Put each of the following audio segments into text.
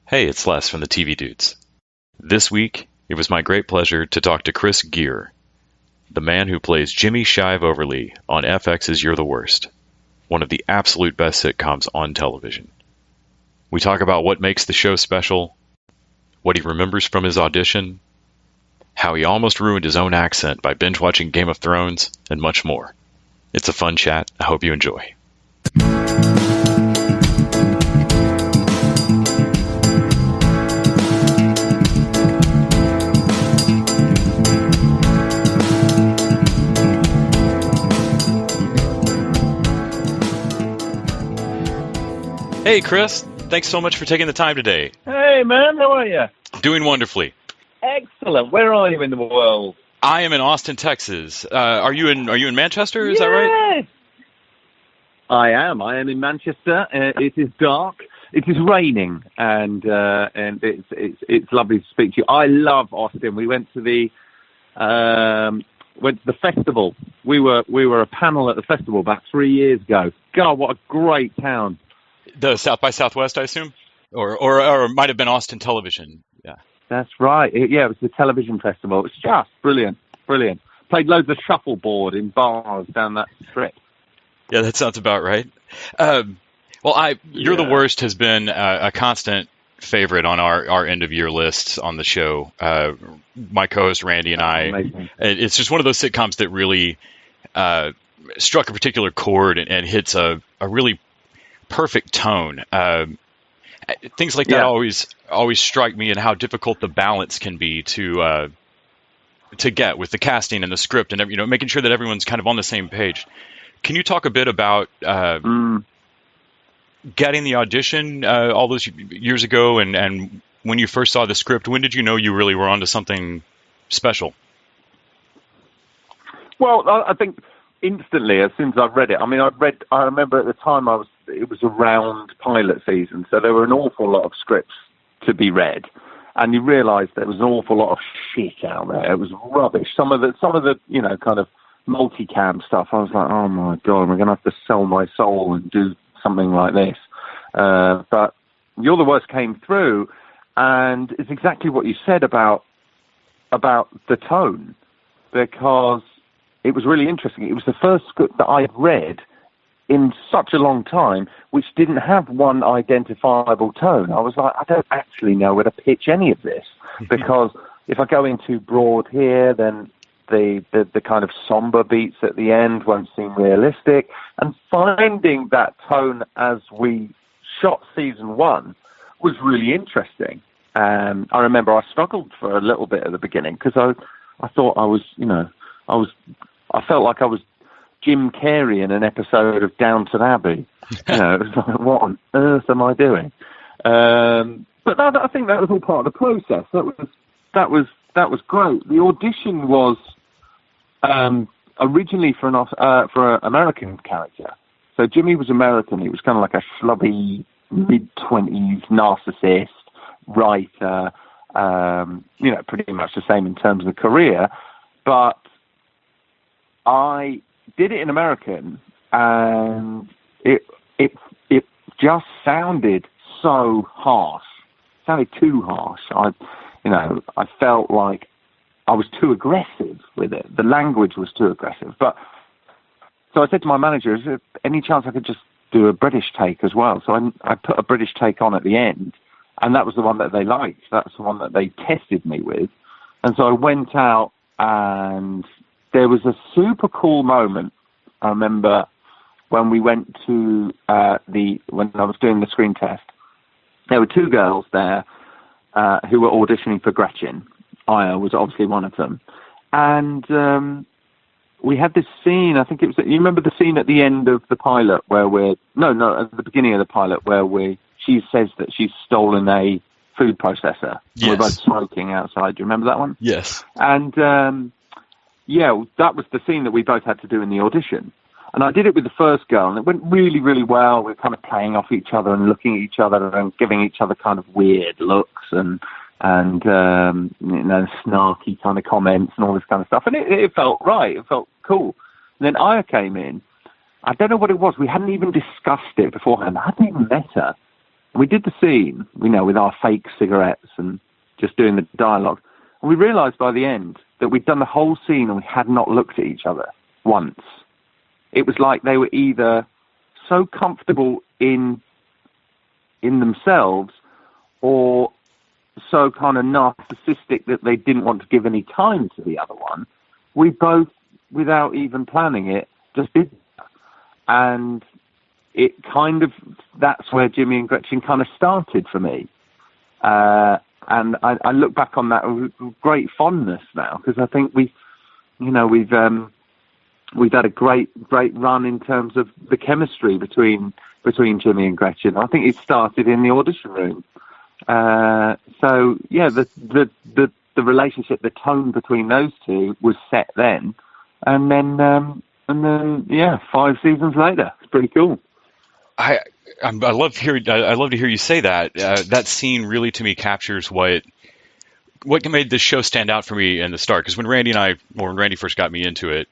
Hey, it's Les from the TV Dudes. This week, it was my great pleasure to talk to Chris Geere, the man who plays Jimmy Shive-Overly on FX's You're the Worst, one of the absolute best sitcoms on television. We talk about what makes the show special, what he remembers from his audition, how he almost ruined his own accent by binge-watching Game of Thrones, and much more. It's a fun chat. I hope you enjoy. Hey, Chris. Thanks so much for taking the time today. Hey, man. How are you? Doing wonderfully. Excellent. Where are you in the world? I am in Austin, Texas. Are you in Manchester? Is that right? I am. I am in Manchester. It is dark. It is raining, and it's lovely to speak to you. I love Austin. We went to the festival. We were a panel at the festival about 3 years ago. God, what a great town! The South by Southwest, I assume, or it might have been Austin Television. Yeah, that's right. It was the television festival. It was just brilliant. Played loads of shuffleboard in bars down that strip. Yeah, that sounds about right. You're the Worst has been a constant favorite on our end of year lists on the show. My co-host Randy and I. Amazing. It's just one of those sitcoms that really struck a particular chord and hits a really perfect tone. Things like that always strike me, and how difficult the balance can be to get with the casting and the script, and making sure that everyone's kind of on the same page. Can you talk a bit about getting the audition all those years ago, and when you first saw the script? When did you know you really were onto something special? Well, I think instantly, as soon as I read it. I mean, I remember at the time it was around pilot season, so there were an awful lot of scripts to be read, and you realised there was an awful lot of shit out there. It was rubbish. Some of the kind of multicam stuff. I was like, oh my god, we're going to have to sell my soul and do something like this. But You're the Worst came through, and it's exactly what you said about the tone, because it was really interesting. It was the first script that I'd read in such a long time which didn't have one identifiable tone. I was like, I don't actually know where to pitch any of this, because if I go into broad here, then the kind of somber beats at the end won't seem realistic. And finding that tone as we shot season one was really interesting. I remember I struggled for a little bit at the beginning, because I thought I felt like I was Jim Carrey in an episode of Downton Abbey. It was like, what on earth am I doing? But I think that was all part of the process. That was great. The audition was originally for an American character. So Jimmy was American. He was kind of like a schlubby mid-20s narcissist writer. Pretty much the same in terms of career, but I did it in American, and it just sounded so harsh. It sounded too harsh. I felt like I was too aggressive with it. The language was too aggressive. So I said to my manager, is there any chance I could just do a British take as well? So I put a British take on at the end, and that was the one that they liked. That's the one that they tested me with. And so I went out, and there was a super cool moment. I remember when we went to when I was doing the screen test, there were two girls there who were auditioning for Gretchen. Aya was obviously one of them. And we had this scene, I think it was, you remember the scene at the end of the pilot where at the beginning of the pilot where she says that she's stolen a food processor. Yes. We're both smoking outside. Do you remember that one? Yes. And that was the scene that we both had to do in the audition. And I did it with the first girl, and it went really, really well. We were kind of playing off each other and looking at each other and giving each other kind of weird looks and snarky kind of comments and all this kind of stuff. And it felt right. It felt cool. And then Aya came in. I don't know what it was. We hadn't even discussed it beforehand. I hadn't even met her. we did the scene, with our fake cigarettes and just doing the dialogue. And we realised by the end that we'd done the whole scene and we had not looked at each other once. It was like they were either so comfortable in themselves or so kind of narcissistic that they didn't want to give any time to the other one. We both, without even planning it, just did that. And it kind of, that's where Jimmy and Gretchen kind of started for me. And I look back on that with great fondness now, because I think we've had a great run in terms of the chemistry between Jimmy and Gretchen. I think it started in the audition room. So yeah, the relationship, the tone between those two was set then, and then 5 seasons later, it's pretty cool. I love to hear you say that. That scene really, to me, captures what made this show stand out for me in the start. Because when Randy first got me into it,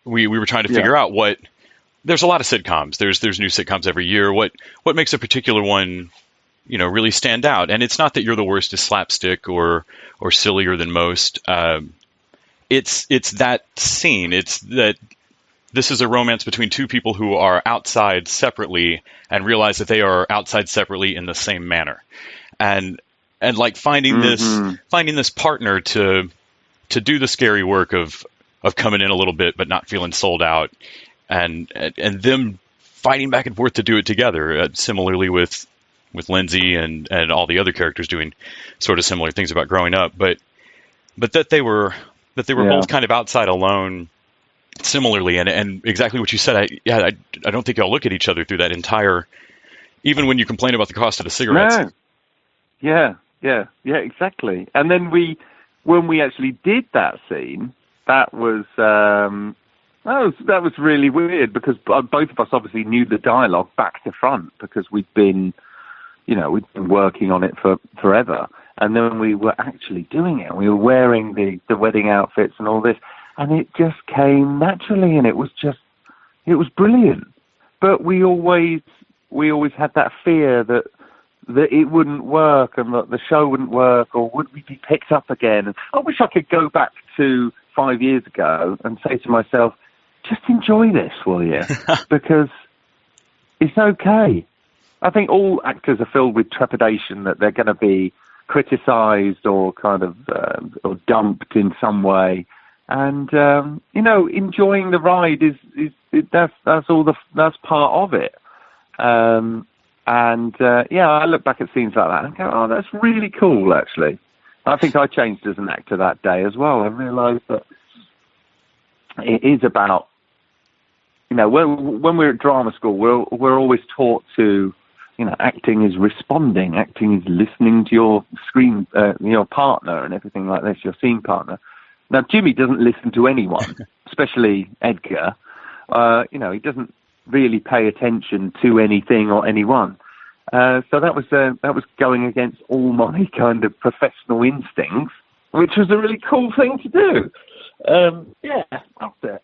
we were trying to figure out what. There's a lot of sitcoms. There's new sitcoms every year. What makes a particular one, really stand out? And it's not that You're the Worst is slapstick or sillier than most. It's that scene. It's that. This is a romance between two people who are outside separately and realize that they are outside separately in the same manner, and like finding this partner to do the scary work of coming in a little bit but not feeling sold out, and them fighting back and forth to do it together. Similarly with Lindsay and all the other characters doing sort of similar things about growing up, but that they were both kind of outside alone. Similarly, and exactly what you said, I don't think y'all look at each other through that entire, even when you complain about the cost of the cigarettes. No. Yeah, exactly. And then when we actually did that scene, that was really weird, because both of us obviously knew the dialogue back to front, because we'd been working on it for forever, and then we were actually doing it. We were wearing the wedding outfits and all this. And it just came naturally, and it was brilliant. But we always had that fear that it wouldn't work, and that the show wouldn't work, or would we be picked up again? And I wish I could go back to 5 years ago and say to myself, just enjoy this, will you? Because it's okay. I think all actors are filled with trepidation that they're going to be criticised or kind of or dumped in some way. And enjoying the ride that's part of it. I look back at scenes like that and go, oh, that's really cool. Actually, I think I changed as an actor that day as well. I realised that it is about, when we're at drama school, we're always taught to, acting is responding, acting is listening to your screen, your partner and everything like this, your scene partner. Now, Jimmy doesn't listen to anyone, especially Edgar. He doesn't really pay attention to anything or anyone. So that was going against all my kind of professional instincts, which was a really cool thing to do. That's it.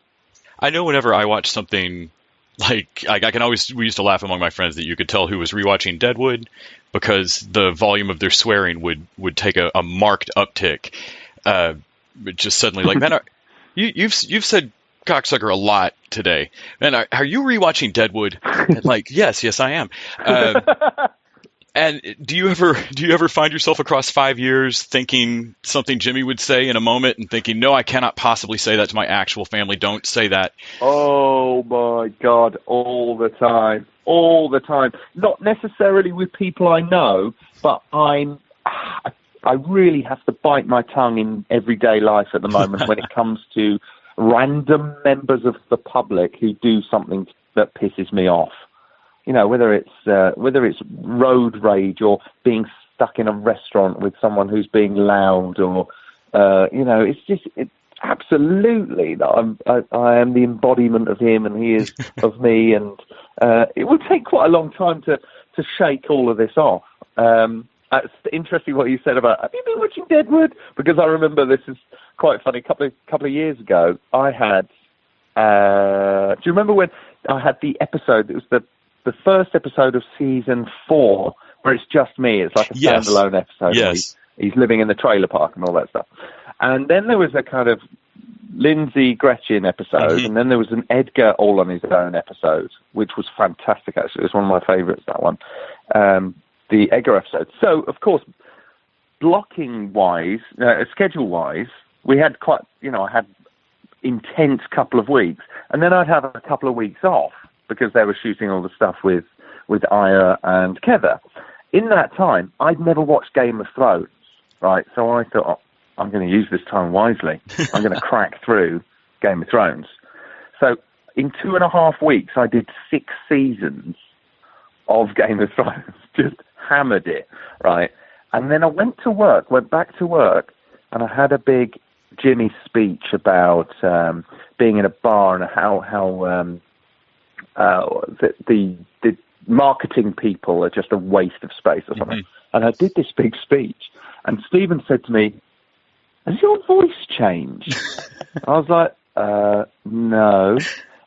I know whenever I watch something like we used to laugh among my friends that you could tell who was rewatching Deadwood, because the volume of their swearing would take a marked uptick. Just suddenly, like, man, you've said cocksucker a lot today. Man, are you rewatching Deadwood? And like, yes, I am. And do you ever find yourself across 5 years thinking something Jimmy would say in a moment and thinking, no, I cannot possibly say that to my actual family. Don't say that. Oh my God, all the time. Not necessarily with people I know, but I really have to bite my tongue in everyday life at the moment when it comes to random members of the public who do something that pisses me off. Whether it's road rage or being stuck in a restaurant with someone who's being loud, or it's absolutely that I am the embodiment of him and he is of me, and it will take quite a long time to shake all of this off. It's interesting what you said about, have you been watching Deadwood? Because I remember, this is quite funny, a couple of years ago, I had, do you remember when I had the episode, it was the first episode of season 4, where it's just me. It's like a standalone episode. Yes. He's living in the trailer park and all that stuff. And then there was a kind of Lindsay Gretchen episode, and then there was an Edgar all on his own episode, which was fantastic, actually. It was one of my favourites, that one. The Edgar episode. So, of course, blocking-wise, schedule-wise, we had quite, I had intense couple of weeks. And then I'd have a couple of weeks off because they were shooting all the stuff with Aya and Keather. In that time, I'd never watched Game of Thrones, right? So I thought, I'm going to use this time wisely. I'm going to crack through Game of Thrones. So in 2.5 weeks, I did 6 seasons of Game of Thrones, just hammered it, right? And then I went back to work, and I had a big Jimmy speech about being in a bar and how the marketing people are just a waste of space or something. And I did this big speech, and Stephen said to me, "Has your voice changed?" I was like, no.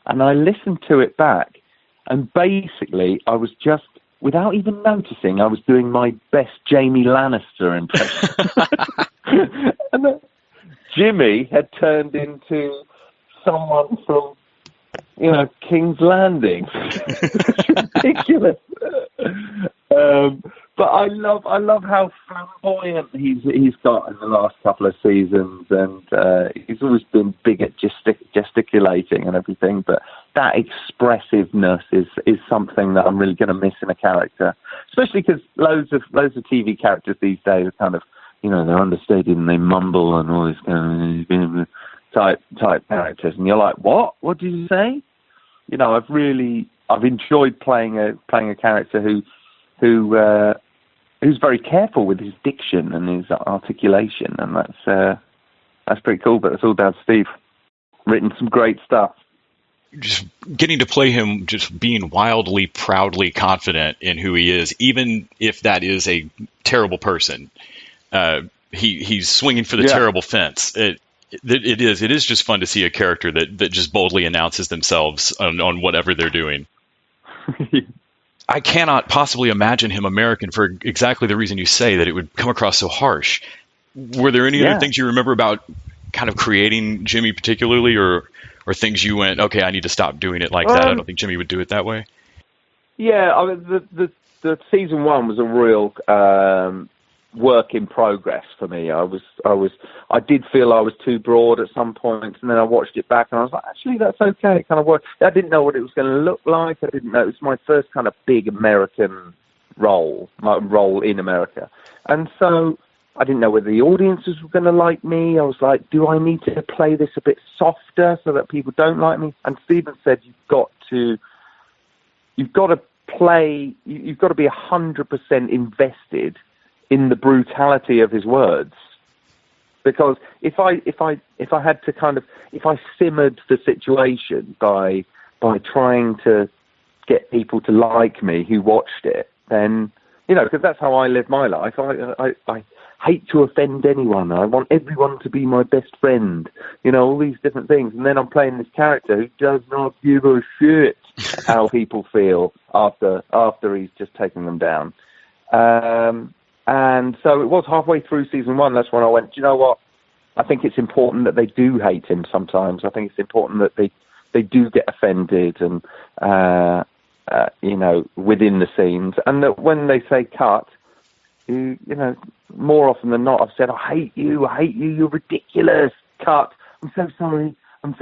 And I listened to it back, and basically I was just, without even noticing, I was doing my best Jamie Lannister impression. And then Jimmy had turned into someone from, King's Landing. It's ridiculous. But I love how flamboyant he's got in the last couple of seasons, and he's always been big at gesticulating and everything. But that expressiveness is something that I'm really going to miss in a character, especially because loads of TV characters these days are kind of, they're understated and they mumble and all this kind of type characters, and you're like, what? What did you say? I've enjoyed playing a character who's very careful with his diction and his articulation, and that's pretty cool. But it's all down to Steve. Written some great stuff. Just getting to play him, just being wildly, proudly confident in who he is, even if that is a terrible person. He's swinging for the terrible fence. It is just fun to see a character that just boldly announces themselves on whatever they're doing. I cannot possibly imagine him American for exactly the reason you say, that it would come across so harsh. Were there any other things you remember about kind of creating Jimmy particularly, or things you went, okay, I need to stop doing it like that? I don't think Jimmy would do it that way. Yeah, I mean, the season 1 was a real work in progress for me. I did feel I was too broad at some points, and then I watched it back and I was like, actually, that's okay. It kind of worked. I didn't know what it was going to look like. I didn't know. It was my first kind of big American role in America. And so I didn't know whether the audiences were going to like me. I was like, do I need to play this a bit softer so that people don't like me? And Stephen said, you've got to be 100% invested in the brutality of his words, because if I had to if I simmered the situation by trying to get people to like me who watched it, then because that's how I live my life. I hate to offend anyone. I want everyone to be my best friend. All these different things, and then I'm playing this character who does not give a shit how people feel after he's just taken them down. And so it was halfway through season 1. That's when I went, do you know what? I think it's important that they do hate him sometimes. I think it's important that they do get offended and, within the scenes. And that when they say cut, more often than not, I've said, I hate you, you're ridiculous. Cut. I'm so sorry. I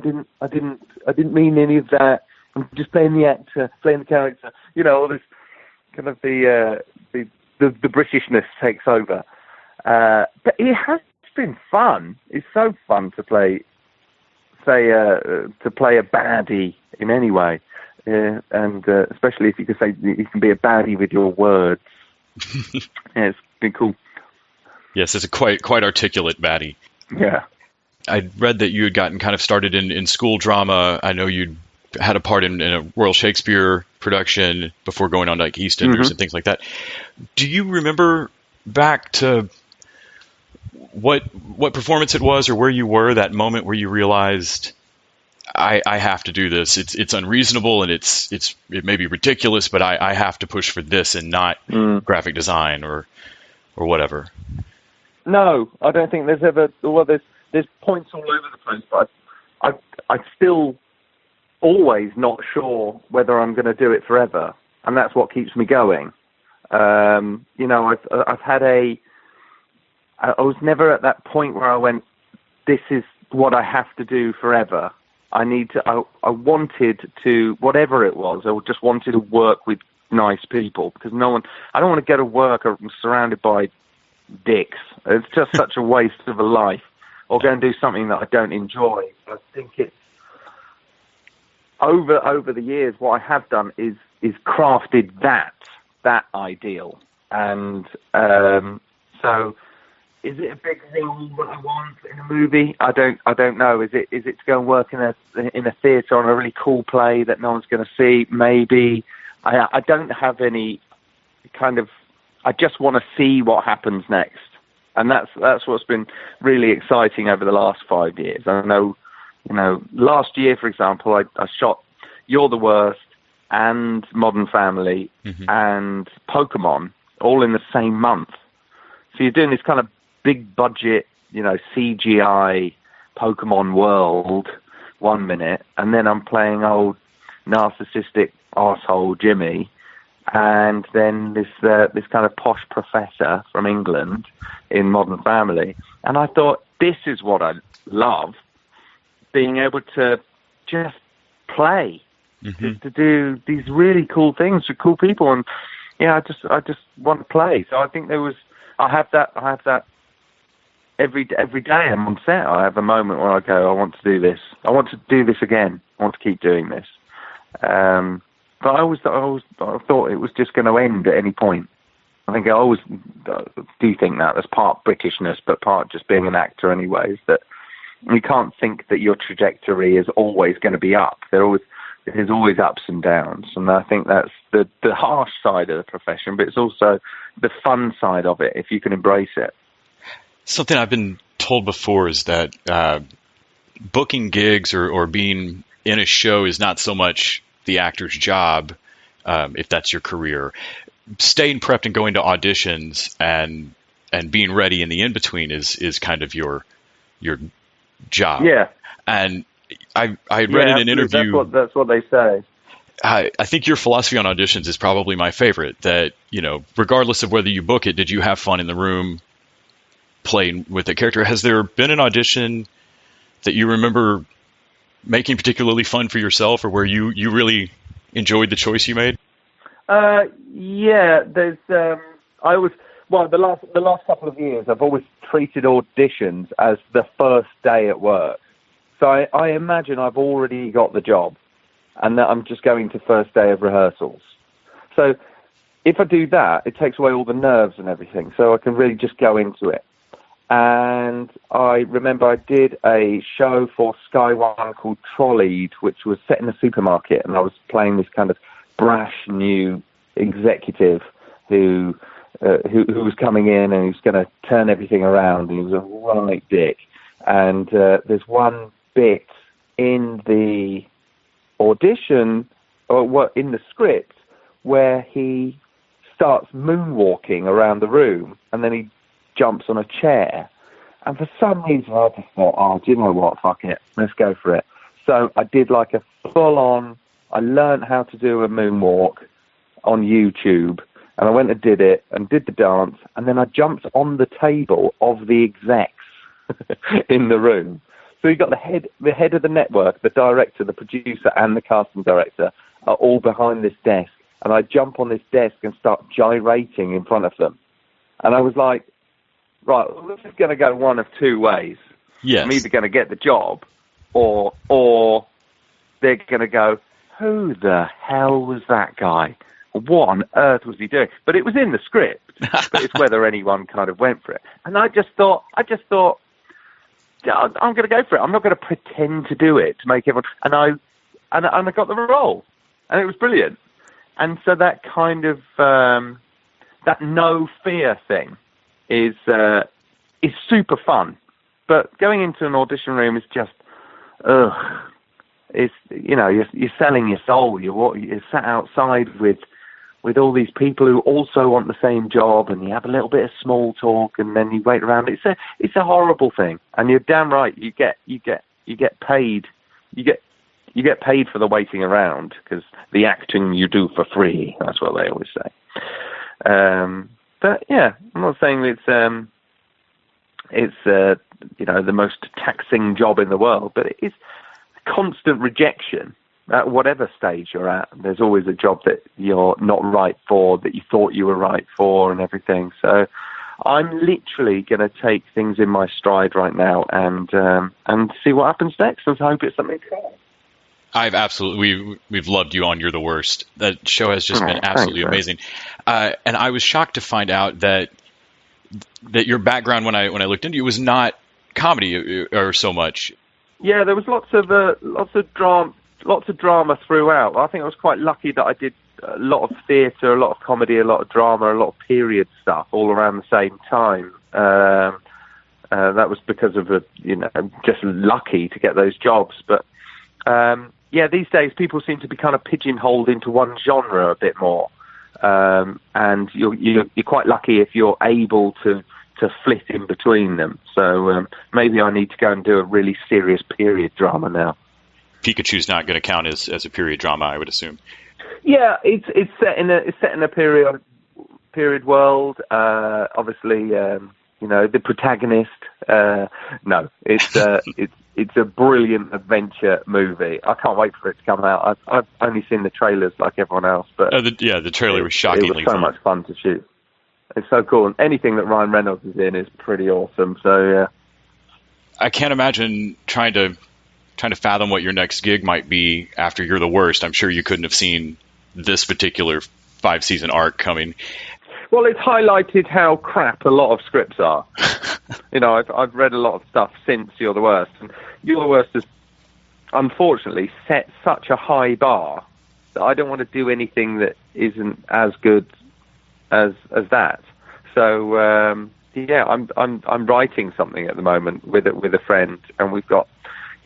didn't mean any of that. I'm just playing the actor, playing the character. All this kind of the Britishness takes over. But it has been fun. It's so fun to play a baddie in any way. And especially if you can say you can be a baddie with your words. It's been cool. Yes, it's a quite articulate baddie. Yeah. I read that you had gotten kind of started in school drama. I know you'd had a part in a Royal Shakespeare production before going on to like EastEnders and things like that. Do you remember back to what performance it was, or where you were that moment where you realized I have to do this. It's unreasonable and it may be ridiculous, but I have to push for this and not graphic design or whatever. No, I don't think there's ever. Well, there's points all over the place, but I still always not sure whether I'm going to do it forever, and that's what keeps me going. You know, I've had I was never at that point where I went, this is what I have to do forever. I wanted to, whatever it was, I just wanted to work with nice people, because I don't want to go to work surrounded by dicks. It's just such a waste of a life. Or go and do something that I don't enjoy. I think it's, over the years, what I have done is crafted that ideal. And so, is it a big role that I want in a movie? I don't know. Is it to go and work in a theatre on a really cool play that no one's going to see? Maybe. I don't have any kind of. I just want to see what happens next, and that's what's been really exciting over the last 5 years. I know, last year, for example, I shot You're the Worst and Modern Family and Pokemon all in the same month. So you're doing this kind of big budget, CGI Pokemon world 1 minute, and then I'm playing old narcissistic arsehole Jimmy, and then this kind of posh professor from England in Modern Family. And I thought, this is what I love, being able to just play, to do these really cool things with cool people, and I just want to play. So I think I have that every day I'm on set. I have a moment where I go, I want to do this. I want to do this again. I want to keep doing this. But I always thought it was just going to end at any point. I think I always do think that. That's part Britishness, but part just being an actor anyways, that you can't think that your trajectory is always going to be up. There's always ups and downs. And I think that's the harsh side of the profession, but it's also the fun side of it, if you can embrace it. Something I've been told before is that booking gigs or being in a show is not so much the actor's job, if that's your career. Staying prepped and going to auditions and being ready in the in-between is kind of your job. Yeah. And I had read in an interview. That's what they say. I think your philosophy on auditions is probably my favorite, that, regardless of whether you book it, did you have fun in the room playing with the character? Has there been an audition that you remember making particularly fun for yourself, or where you really enjoyed the choice you made? Yeah, there's. The last couple of years, I've always treated auditions as the first day at work. So I imagine I've already got the job, and that I'm just going to first day of rehearsals. So if I do that, it takes away all the nerves and everything, so I can really just go into it. And I remember I did a show for Sky One called Trolleyed, which was set in a supermarket, and I was playing this kind of brash new executive who was coming in, and he was going to turn everything around, and he was a right dick. And there's one bit in the audition, in the script, where he starts moonwalking around the room, and then he jumps on a chair. And for some reason, I just thought, do you know what? Fuck it. Let's go for it. So I did like a full-on, I learned how to do a moonwalk on YouTube, and I went and did it, and did the dance, and then I jumped on the table of the execs in the room. So you got the head of the network, the director, the producer, and the casting director are all behind this desk, and I jump on this desk and start gyrating in front of them. And I was like, right, well, this is going to go one of two ways. Yes. I'm either going to get the job, or they're going to go, who the hell was that guy? What on earth was he doing? But it was in the script. But it's whether anyone kind of went for it. And I just thought, I'm going to go for it. I'm not going to pretend to do it to make everyone. And I got the role, and it was brilliant. And so that kind of that no fear thing is super fun. But going into an audition room is just, it's you're selling your soul. You're sat outside with all these people who also want the same job, and you have a little bit of small talk, and then you wait around. It's a horrible thing, and you're damn right. You get paid. You get paid for the waiting around, because the acting you do for free. That's what they always say. But yeah, I'm not saying it's the most taxing job in the world, but it is constant rejection at whatever stage you're at. There's always a job that you're not right for, that you thought you were right for, and everything. So I'm literally going to take things in my stride right now and see what happens next, and hope it's something cool. We've loved you on You're the Worst. That show has just been absolutely amazing. And I was shocked to find out that your background, when I looked into you, was not comedy or so much. Yeah, there was lots of drama throughout. I think I was quite lucky that I did a lot of theatre, a lot of comedy, a lot of drama, a lot of period stuff all around the same time. That was because of just lucky to get those jobs. But these days people seem to be kind of pigeonholed into one genre a bit more, and you're quite lucky if you're able to flit in between them. So maybe I need to go and do a really serious period drama now. Pikachu's not going to count as a period drama, I would assume. Yeah, it's set in a period world. Obviously, the protagonist. No, it's a brilliant adventure movie. I can't wait for it to come out. I've only seen the trailers like everyone else, but the trailer was shockingly It was so much fun to shoot. It's so cool, and anything that Ryan Reynolds is in is pretty awesome. So yeah, I can't imagine trying to fathom what your next gig might be after You're the Worst. I'm sure you couldn't have seen this particular 5-season arc coming. Well, it's highlighted how crap a lot of scripts are. I've read a lot of stuff since You're the Worst, and You're the Worst has unfortunately set such a high bar that I don't want to do anything that isn't as good as that. So I'm writing something at the moment with a friend, and we've got,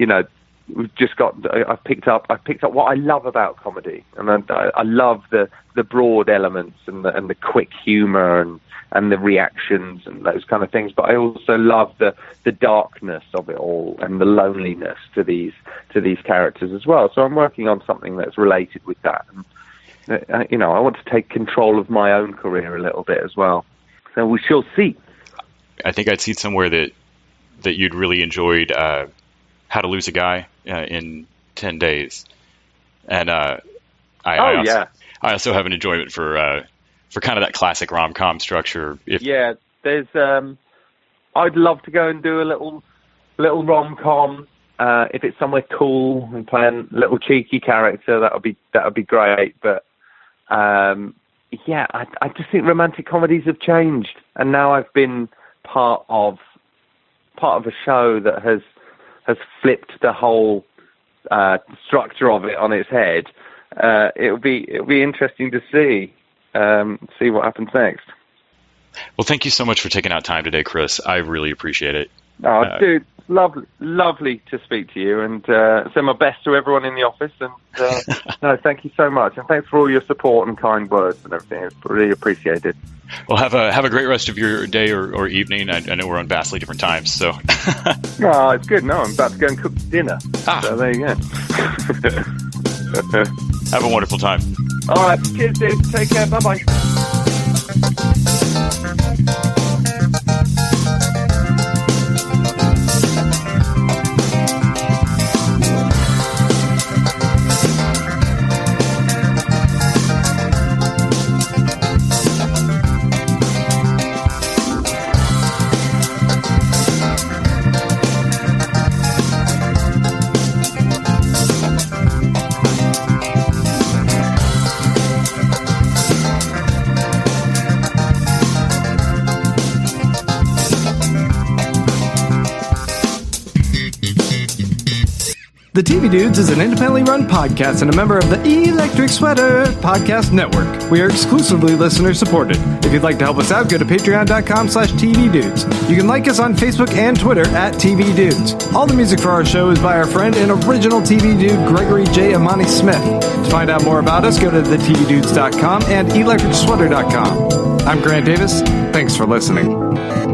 I've picked up what I love about comedy, and I love the broad elements and the quick humor and the reactions and those kind of things. But I also love the darkness of it all and the loneliness to these characters as well. So I'm working on something that's related with that. And, I want to take control of my own career a little bit as well. So we shall see. I think I'd seen somewhere that you'd really enjoyed How to Lose a Guy in 10 days, and I also have an enjoyment for kind of that classic rom-com structure. There's I'd love to go and do a little rom-com if it's somewhere cool and playing a little cheeky character. That would be great. But I just think romantic comedies have changed, and now I've been part of a show that has flipped the whole structure of it on its head. It'll be interesting to see what happens next. Well, thank you so much for taking out time today, Chris. I really appreciate it. Oh, dude, lovely to speak to you, and send my best to everyone in the office. And no, thank you so much, and thanks for all your support and kind words and everything. It's really appreciated. Well, have a great rest of your day or evening. I know we're on vastly different times, so. Oh, it's good. No, I'm about to go and cook dinner. So there you go. Have a wonderful time. All right, cheers, dude. Take care. Bye-bye. The TV Dudes is an independently run podcast and a member of the Electric Sweater Podcast Network. We are exclusively listener-supported. If you'd like to help us out, go to patreon.com/TVDudes. You can like us on Facebook and Twitter @TVDudes. All the music for our show is by our friend and original TV dude, Gregory J. Amani Smith. To find out more about us, go to thetvdudes.com and electricsweater.com. I'm Grant Davis. Thanks for listening.